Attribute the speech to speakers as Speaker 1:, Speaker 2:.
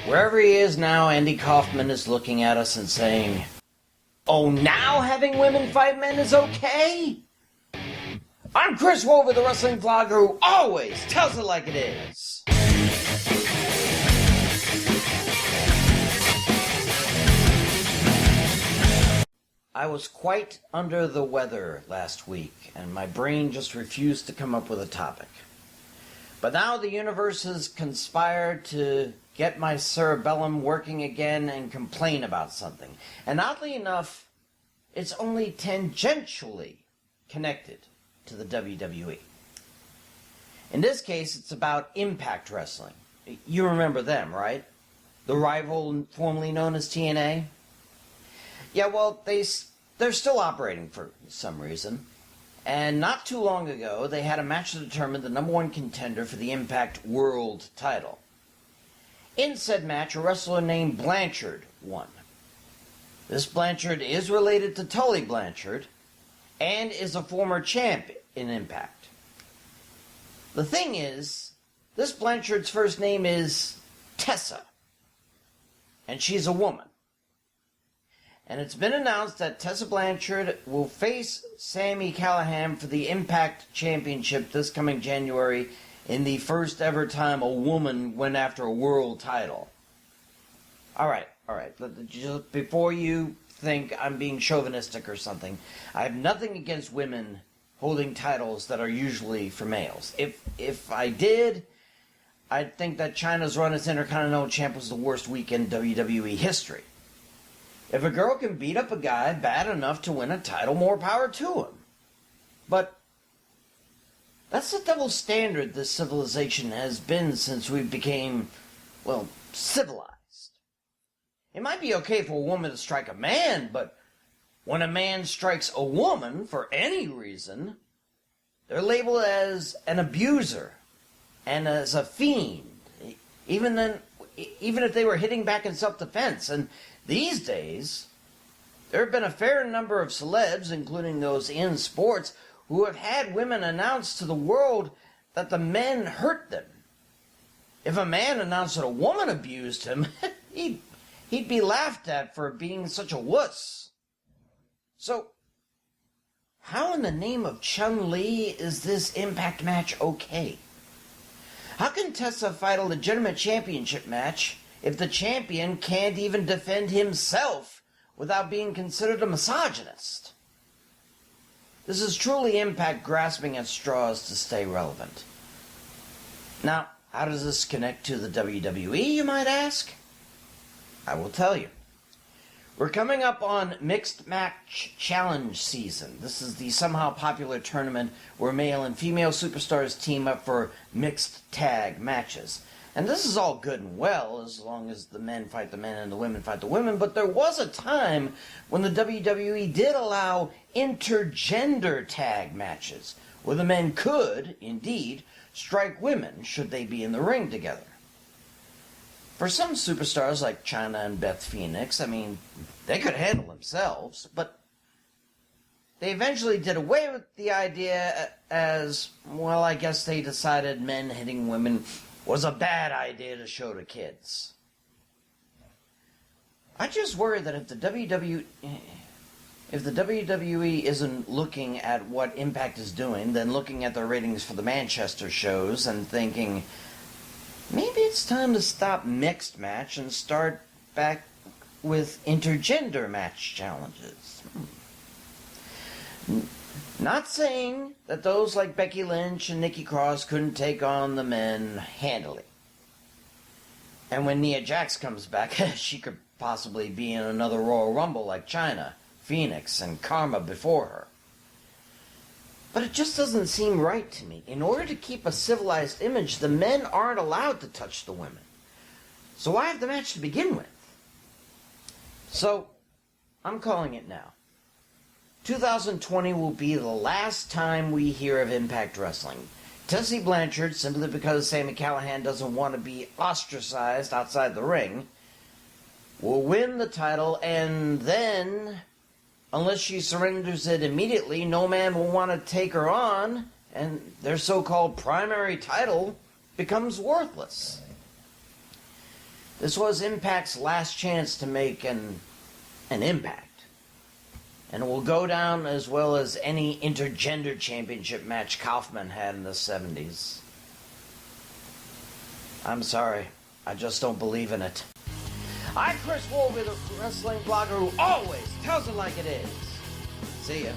Speaker 1: Wherever he is now, Andy Kaufman is looking at us and saying, "Oh, now having women fight men is okay?" I'm Chris Wolvie, the wrestling vlogger who always tells it like it is. I was quite under the weather last week, and my brain just refused to come up with a topic. But now the universe has conspired to get my cerebellum working again and complain about something. And oddly enough, it's only tangentially connected to the WWE. In this case, it's about Impact Wrestling. You remember them, right? The rival formerly known as TNA? Yeah, well, they're still operating for some reason. And not too long ago, they had a match to determine the number one contender for the Impact World title. In said match, a wrestler named Blanchard won. This Blanchard is related to Tully Blanchard and is a former champ in Impact. The thing is, this Blanchard's first name is Tessa, and she's a woman. And it's been announced that Tessa Blanchard will face Sami Callihan for the Impact Championship this coming January in the first ever time a woman went after a world title. Alright. Just before you think I'm being chauvinistic or something, I have nothing against women holding titles that are usually for males. If I did, I'd think that Chyna's run as Intercontinental Champ was the worst week in WWE history. If a girl can beat up a guy bad enough to win a title, more power to him. But that's the double standard this civilization has been since we became, well, civilized. It might be okay for a woman to strike a man, but when a man strikes a woman for any reason, they're labeled as an abuser and as a fiend, even if they were hitting back in self-defense. And these days, there have been a fair number of celebs, including those in sports, who have had women announce to the world that the men hurt them. If a man announced that a woman abused him, he'd be laughed at for being such a wuss. So, how in the name of Chun-Li is this Impact match okay? How can Tessa fight a legitimate championship match if the champion can't even defend himself without being considered a misogynist? This is truly Impact grasping at straws to stay relevant. Now, how does this connect to the WWE, you might ask? I will tell you. We're coming up on Mixed Match Challenge season. This is the somehow popular tournament where male and female superstars team up for mixed tag matches. And this is all good and well as long as the men fight the men and the women fight the women, but there was a time when the WWE did allow intergender tag matches, where the men could, indeed, strike women should they be in the ring together. For some superstars like Chyna and Beth Phoenix, I mean, they could handle themselves, but they eventually did away with the idea as, well, I guess they decided men hitting women was a bad idea to show to kids. I just worry that if the WWE isn't looking at what Impact is doing, then looking at their ratings for the Manchester shows and thinking, maybe it's time to stop mixed match and start back with intergender match challenges. Not saying that those like Becky Lynch and Nikki Cross couldn't take on the men handily. And when Nia Jax comes back, she could possibly be in another Royal Rumble like Chyna, Phoenix, and Karma before her. But it just doesn't seem right to me. In order to keep a civilized image, the men aren't allowed to touch the women. So why have the match to begin with? So, I'm calling it now. 2020 will be the last time we hear of Impact Wrestling. Tessa Blanchard, simply because Sami Callihan doesn't want to be ostracized outside the ring, will win the title, and then, unless she surrenders it immediately, no man will want to take her on, and their so-called primary title becomes worthless. This was Impact's last chance to make an impact. And it will go down as well as any intergender championship match Kaufman had in the 70s. I'm sorry, I just don't believe in it. I'm Chris Wolvie, the wrestling blogger who always tells it like it is. See ya.